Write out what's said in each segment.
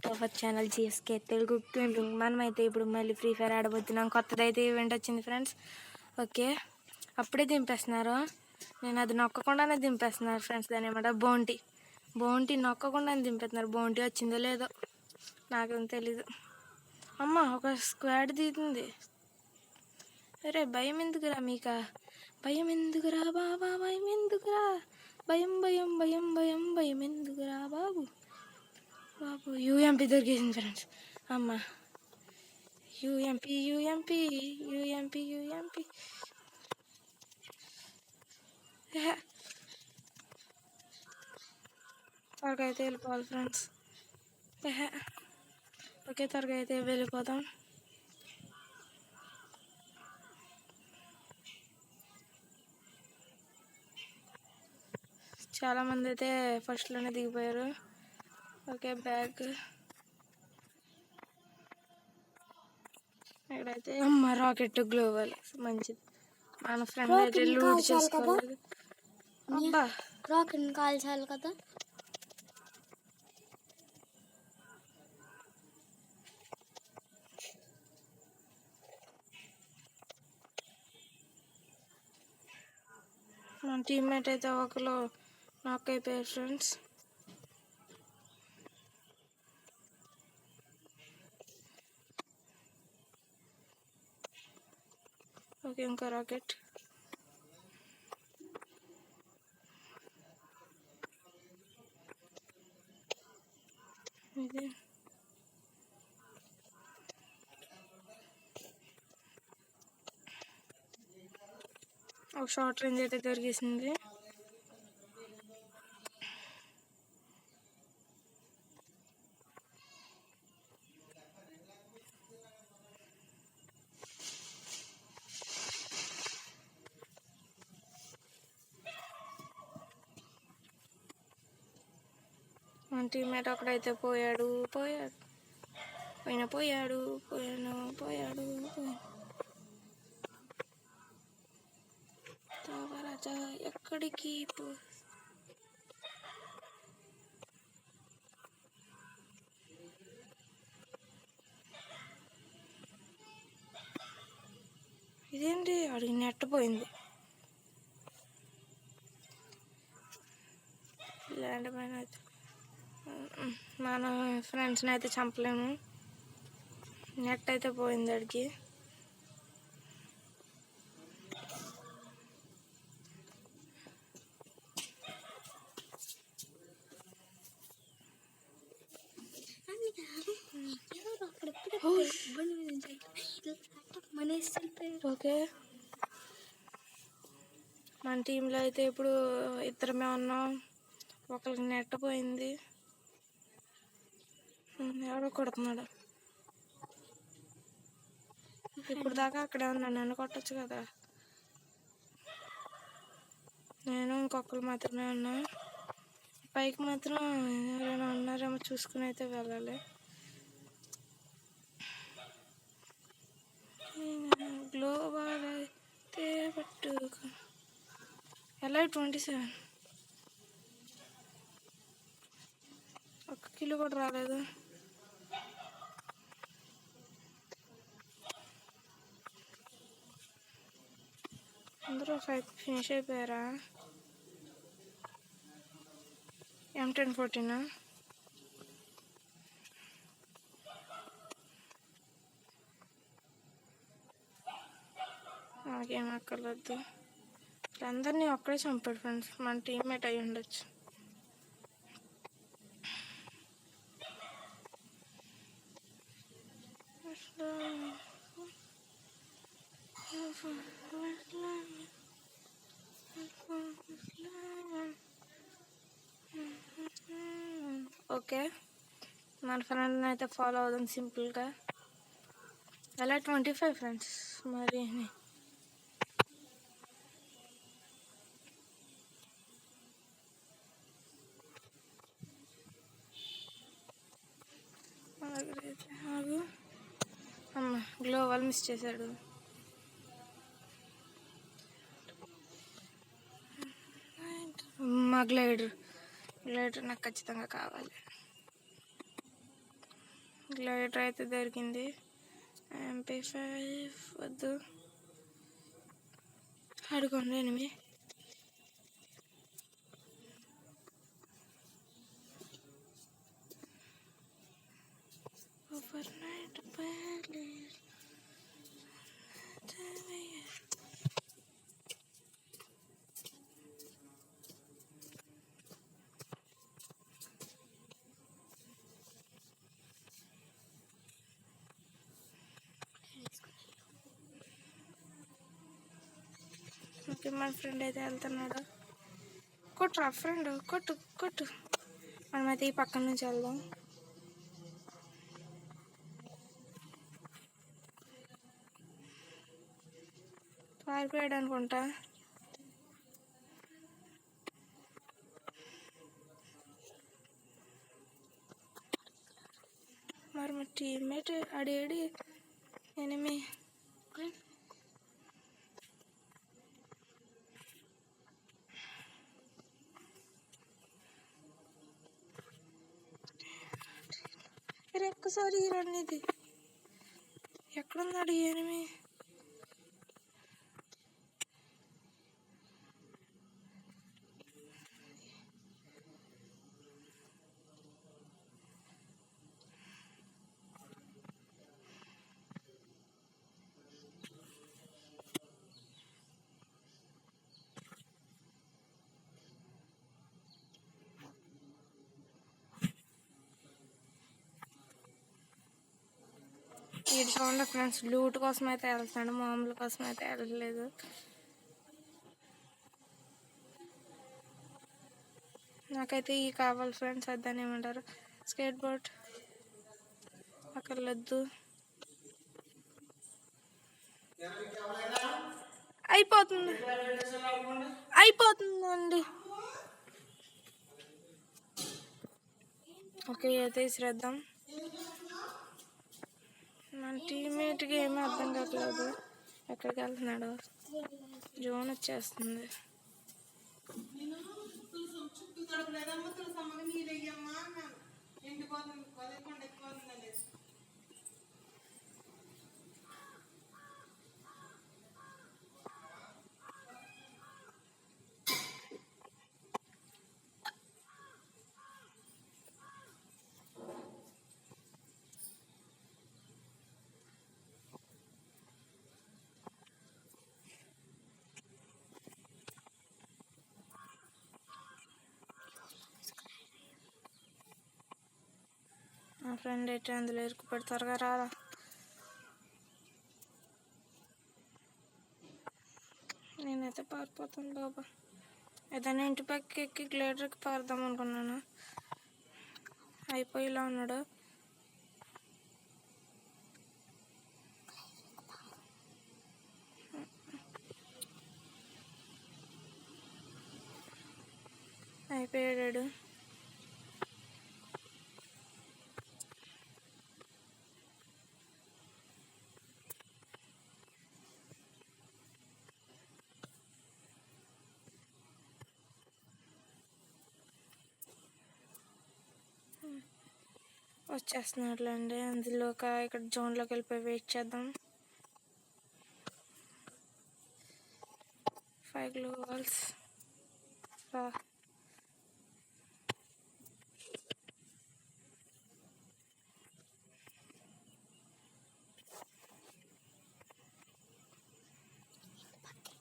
To our channel GSK Telugu gaming. మనమైతే ఇప్పుడు మళ్ళీ ఫ్రీ ఫైర్ ఆడబోతున్నాం. కొత్తదైతే ఈవెంట్ వచ్చింది ఫ్రెండ్స్. ఓకే, అప్పుడే దింపేస్తున్నారు. నేను అది నొక్కకుండానే దింపేస్తున్నారు ఫ్రెండ్స్. దాని ఏమంటారు, బౌంటీ నొక్కకుండానే దింపేస్తున్నారు. బౌంటీ వచ్చిందో లేదో నాకేం తెలీదు. అమ్మ, ఒక స్క్వాడ్ దిగుతుంది. అరే భయం ఎందుకురా మీక, భయం ఎందుకురా బాబా, భయం ఎందుకురా, భయం భయం భయం భయం భయం ఎందుకురా బాబు. బాబు యూఎంపీ దొరికేసింది ఫ్రెండ్స్. అమ్మ, యూఎంపీ యూఎంపీ యూఎంపీ యూఎంపీ. త్వరగా అయితే వెళ్ళిపోవాలి ఫ్రెండ్స్. ఓకే, త్వరగా అయితే వెళ్ళిపోతాం. చాలామంది అయితే ఫస్ట్లోనే దిగిపోయారు. ఓకే, బ్యాగ్ ఇక్కడైతే అమ్మ రాకెట్ గ్లోబల్ మంచిది. మన ఫ్రెండ్ అయితే లూట్ చేసుకోవాలి. అబ్బా, రాకెట్ కాల్చాలి కదా. మన టీమ్మేట్ అయితే ఒకరు నాక్ అయిపోయారు ఫ్రెండ్స్. ఓకే, ఇంకో రాకెట్. ఇది ఒక షార్ట్ రేంజ్ అయితే దొరికేసింది. మన టీమ్మేట్ అక్కడైతే పోయాడు. రాజా ఎక్కడికి ఇదేంటి, అడిగి నెట్ పోయింది. ల్యాండ్ పైన అయితే మన ఫ్రెండ్స్ని అయితే చంపలేము. నెట్ అయితే పోయింది అడిగి. ఓకే, మన టీంలో అయితే ఇప్పుడు ఇద్దరమే ఉన్నాం. ఒకరికి నెట్ పోయింది. ఎవడో కొడుతున్నాడు. ఇప్పుడు దాకా అక్కడే ఉన్నా, నన్ను కొట్టచ్చు కదా. నేను ఇంకొకరు మాత్రమే ఉన్నా. పైకి మాత్రం ఎవరైనా ఉన్నారేమో చూసుకుని అయితే వెళ్ళాలి. గ్లోబల్ అయితే పట్టుకో. ఎలా 27 ఒక్క కిలో కూడా రాలేదు. అందరూ ఫినిష్ అయిపోయారా? M1014 నాకేం అక్కర్లేదు. అందరినీ ఒక్కడే చంపాడు ఫ్రెండ్స్. మన టీమ్మేట్ అయి ఉండొచ్చు. ఓకే, మన ఫ్రెండ్ని అయితే ఫాలో అవుదాం సింపుల్గా. అలా 25 ఫ్రెండ్స్. మరి అమ్మ, గ్లోబల్ మిస్ చేశాడు. మా గ్లైడర్ నాకు ఖచ్చితంగా కావాలి. గ్లైడర్ అయితే దొరికింది. MP5 వద్దు, అడుగుండి ఎనిమి. ఓవర్ నైట్ ఓకే, మన ఫ్రెండ్ అయితే వెళ్తున్నాడు. కొట్టురా ఫ్రెండ్, కొట్టు కొట్టు. మనమైతే ఈ పక్కన నుంచి వెళ్దాం. పారిపోయాడు అనుకుంటా. మరి మా టీమ్మేట్ అడేడి ఎనిమి. ఒక్కసారి రండి, ఇది ఎక్కడున్నాడు ఎనిమి? వీడు చూడండి ఫ్రెండ్స్, లూట్ కోసం అయితే వెళ్తున్నాడు, మామూలు కోసం అయితే వెళ్ళలేదు. నాకైతే ఈ కావాలి ఫ్రెండ్స్, అదని ఏమంటారు, స్కేట్ బోర్డ్ అక్కర్లేదు. అయిపోతుందండి. ఓకే, అయితే శ్రద్ధాం. మన టీమ్మేట్కి ఏమీ అర్థం కావట్లేదు, ఎక్కడికి వెళ్తున్నాడు. జోన్ వచ్చేస్తుంది. మా ఫ్రెండ్ అయితే అందులో ఇరుకు పెడతారుగా, రారా. నేనైతే పారిపోతాను బాబా. ఏదైనా ఇంటి పక్కకి ఎక్కి గ్లైడర్కి పారుదాం అనుకున్నాను. అయిపోయేలా ఉన్నాడు. అయిపోయాడు. వచ్చేస్తున్నాడులేండి. అందులో ఇక్కడ జోన్లోకి వెళ్ళిపోయి వెయిట్ చేద్దాం. 5 గ్లూ వాల్స్ రా.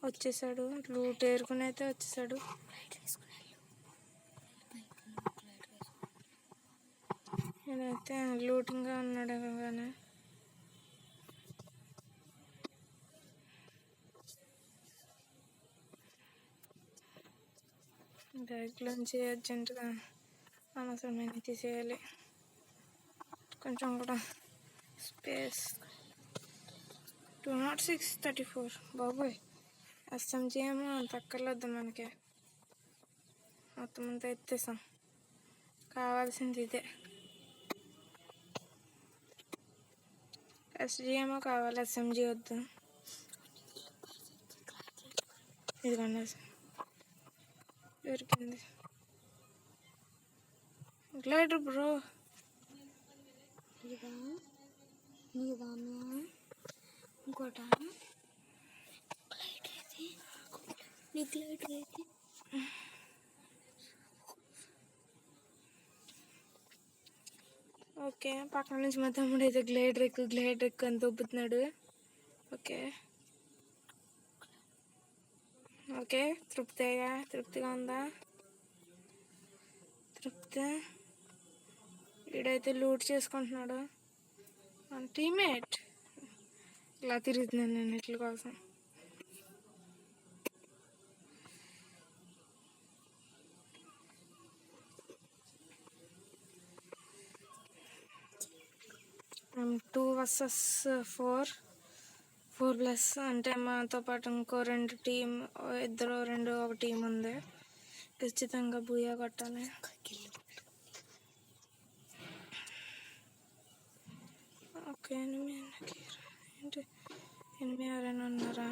వచ్చేసాడు, లూట్ ఏరుకుని అయితే వచ్చేసాడు. నేనైతే లూటింగ్గా ఉన్నాడు కానీ బ్యాగ్లోంచి అర్జెంటుగా అనవసరమైన తీసేయాలి. కొంచెం కూడా స్పేస్. 206-34 బాబోయ్. SMG ఏమో అంత అక్కర్లేదు మనకి, మొత్తం అంతా ఎత్తేసాం. కావాల్సింది ఇదే, SG ఏమో కావాలి, SMG వద్దు. ఇదిగోండి దొరికింది గ్లైడర్ బ్రో. నీ దాన్ని ఇంకోట లైట్ అయితే నీకు లైట్ అయితే ఓకే, పక్కన నుంచి మా తమ్ముడు అయితే గ్లైడర్ ఎక్కువ అని దొబ్బుతున్నాడు. ఓకే ఓకే, తృప్తిగా ఉందా? తృప్తి వీడైతే లూట్ చేసుకుంటున్నాడు. మన టీమేట్ ఇలా తిరుగుతున్నాను నేను ఇట్ల కోసం. మేము 2 vs 4 అంటే మాతో పాటు ఇంకో ఒక టీం ఉంది. ఖచ్చితంగా బూయా కొట్టాలి. ఓకే, ఏంటి ఎనిమిది ఎవరైనా ఉన్నారా?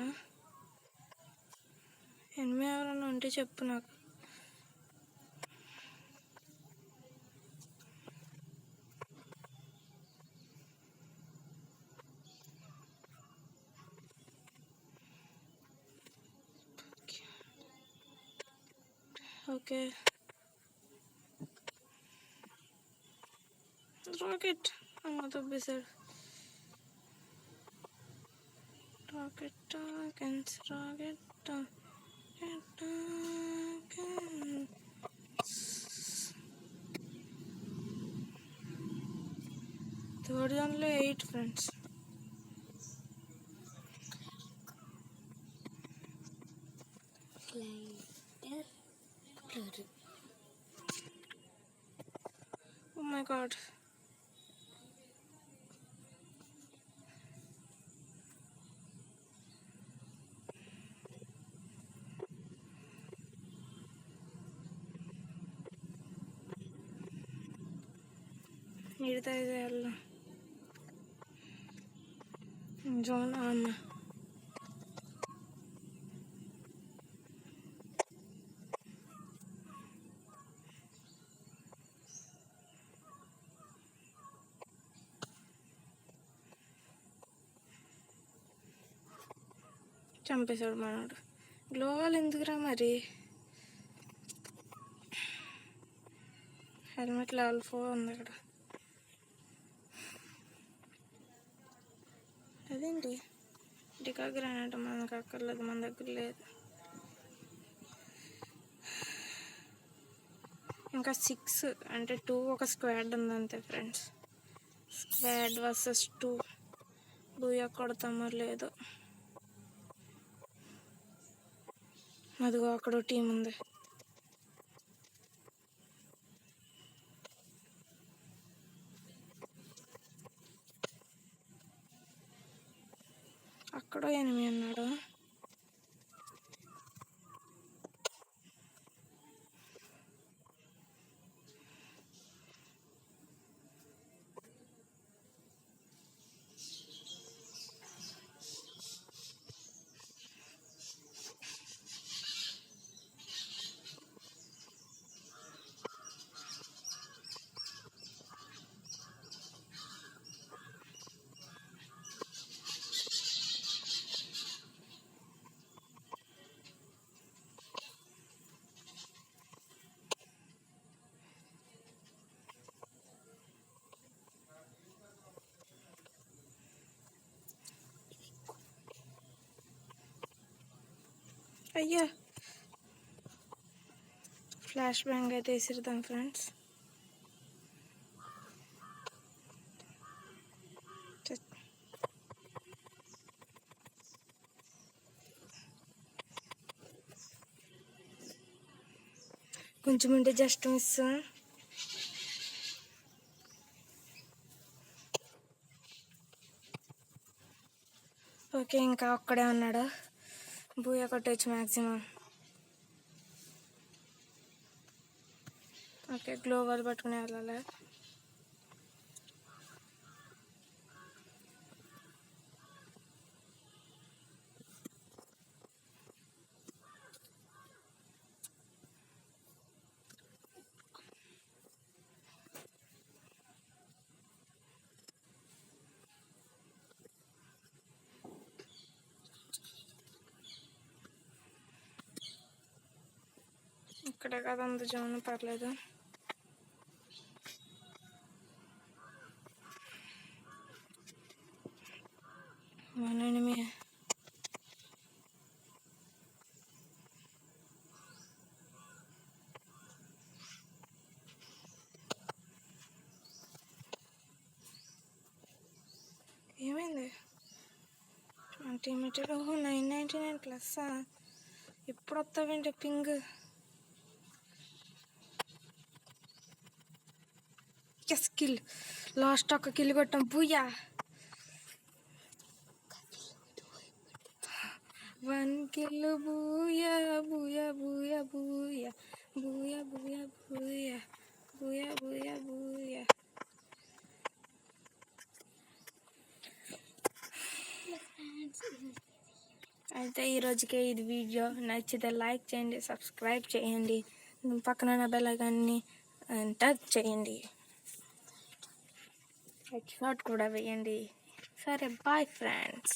ఎనిమిది ఎవరైనా ఉంటే చెప్పు నాకు. ఓకే, రాకెట్ దొబ్బేశాడు. రాకెట్ థర్డ్ దానిలో 8 ఫ్రెండ్స్. ఓ మై గాడ్, ఈడితే వెళ్ళ జోన్ అన్న. చంపేశాడు మనోడు. గ్లోవాల్ ఎందుకురా మరి? హెల్మెట్ లెవెల్ 4 ఉంది అక్కడ. అదేంటి డికా గ్రానైట్ మనకు అక్కర్లేదు, మన దగ్గర లేదు. ఇంకా 6 అంటే 2 ఒక స్క్వాడ్ ఉంది అంతే ఫ్రెండ్స్. స్క్వాడ్ వర్సెస్ 2 బూయా కొడతామో లేదో. అదిగో అక్కడ టీం ఉంది. అక్కడ ఎనిమిది అన్నాడు. అయ్యా, ఫ్లాష్ బ్యాంగ్ అయితే వేసిద్దాం ఫ్రెండ్స్. కొంచెం ఉంటే జస్ట్ మిస్. ఓకే, ఇంకా ఒక్కడే ఉన్నాడు. బూయా కొట్టచ్చు మ్యాక్సిమం. ఓకే, గ్లోవల్ పట్టుకునే వెళ్ళాలి. ఇక్కడే కదా అంత జోన్, పర్లేదు. మన ఎనిమి ఏమైంది? 20 మీటర్. ఓహో 999 ప్లస్. ఎప్పుడు వస్తావేంటి పింగ్? ఎస్ కిల్, లాస్ట్ ఒక కిల్ కొట్టాం. Booyah, 1 kill. Booyah booyah booyah booyah booyah booyah booyah booyah booyah booyah. అయితే ఈరోజుకే ఇది వీడియో. నచ్చితే లైక్ చేయండి, సబ్స్క్రైబ్ చేయండి, పక్కన బెల్ ఐకాన్ని టచ్ చేయండి, హెడ్ షాట్ కూడా వేయండి. సరే బాయ్ ఫ్రెండ్స్.